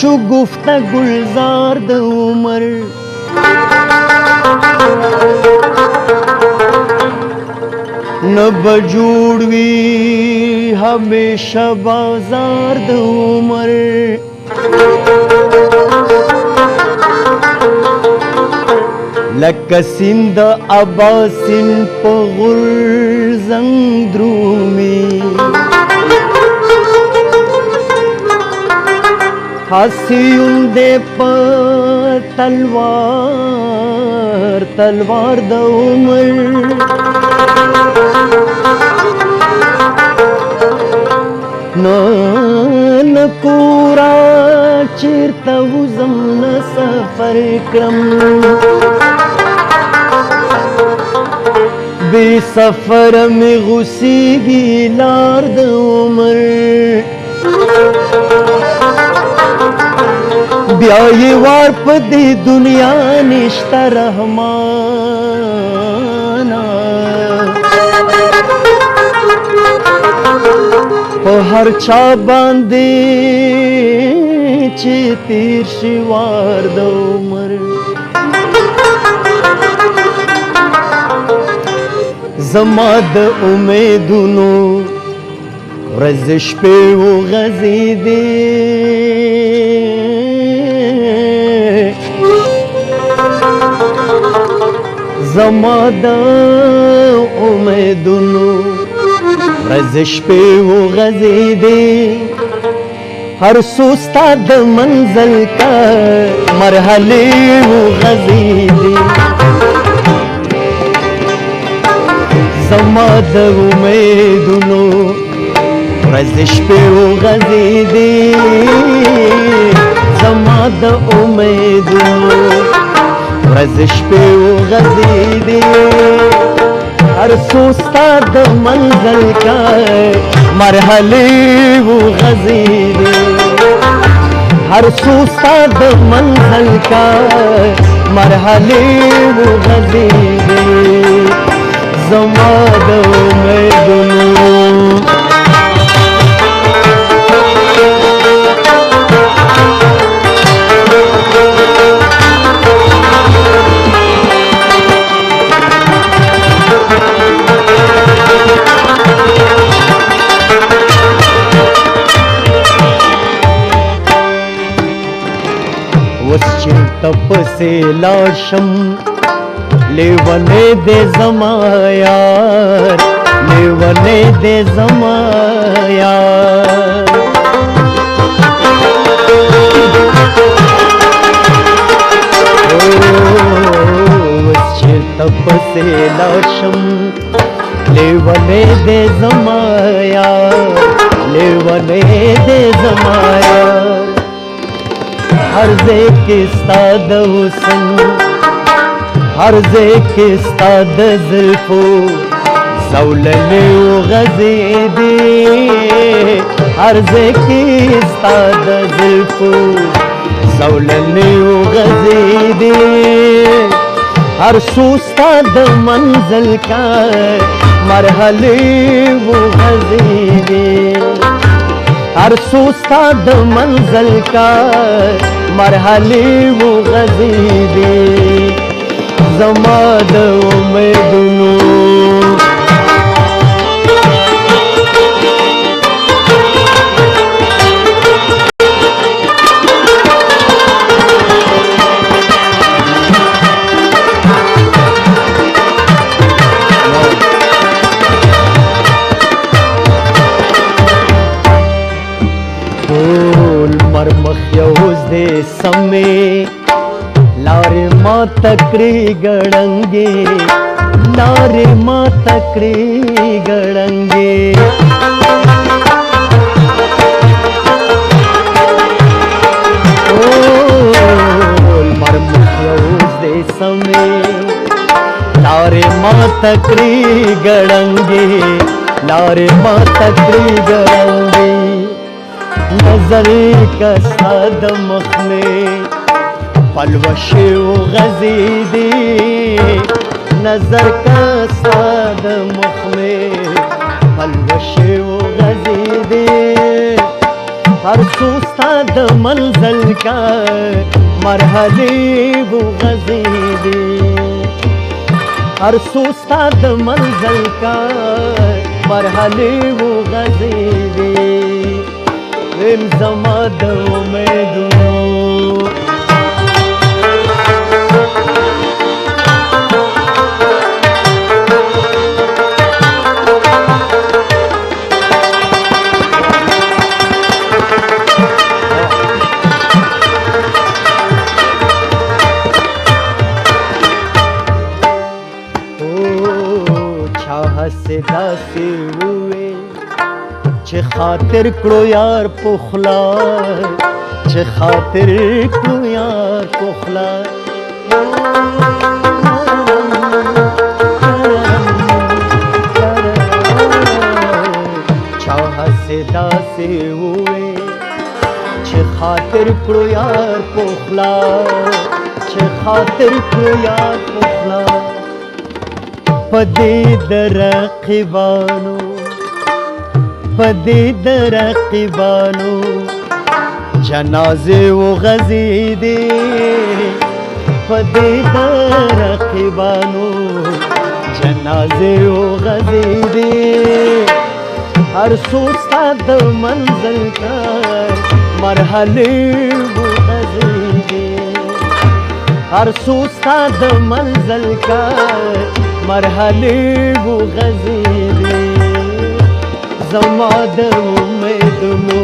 شگفته گلزار د عمر نه بجوړوي همیشه بازار د عمر لکه سیند اباسین په غورځنګ درومي حسیون دې په تلوار تلوار د عمر نه کورا چیرته وزم نه سفر کړم بې سفره مې غوسېږي لار د عمر بیا یې وار په دې دنیا نشته رحمانه په هر چا باندې چې تیر شي وار د عمر زما د امیدونو ورځې شپې وغځېدې زما د امیدونو ورځې شپې وغځېدې هر څو ستا د منزل کا مرحلې وغځېدې زما د امیدونو ورځې شپې وغځېدې زما د امیدونو ورځې شپې وغځېدې هر څو ستا د منزل کا مرحلې وغځېدې هر څو ستا د منزل کا مرحلې وغځېدې زما د امیدونو وس چرته پسې لاړ شم لیونی دې زما یار لیونی دې زما یار وس چرته پسې لاړ شم لیونی دې زما یار لیونی دې زما یار हर ज़े के स्ताद हुसन हर ज़े के स्ताद ज़ुल्फ़ो ज़ौलने वग़ज़ीदे हर ज़े के स्ताद ज़ुल्फ़ो ज़ौलने वग़ज़ीदे हर सुस्ताद मंज़िल का मरहले वग़ज़ीदे हर सुस्ताद मंज़िल का मरहले वग़ज़ीदे ज़मा द उमेदुनो दे समय लारे माँ तकड़ी गड़ंगे लारे माँ तकड़ी गड़ंगे दे समय लारे माँ तकड़ी गड़ंगे लारे माँ तकड़ी गड़ंगे नजर का साद मुख में पलवशे वग़ज़ीदे नजर का साद मुख में पलवशे वग़ज़ीदे हर सोचता द मंजिल का मरहले वो गज़ीदे हर सोचता द मंजिल का मरहले वो गज़ीदे इन ज़मा द उम्मीदों हसदा से हुए चे खातिर करो यार पुखला चे खातिर करो यार पुखला हसदा से हुए चे खातिर करो यार पुखला चे खातिर करो यार पुखला पदे दरक़िबानो जनाज़े वो गज़ीदे पदे दरक़िबानो जनाज़े वो गज़ीदे हर सोचता द मंजिल का मरहले वो गज़ीदे हर सोचता द मंजिल का मरहले वो गज़ीदे ज़मा द उम्मीद लो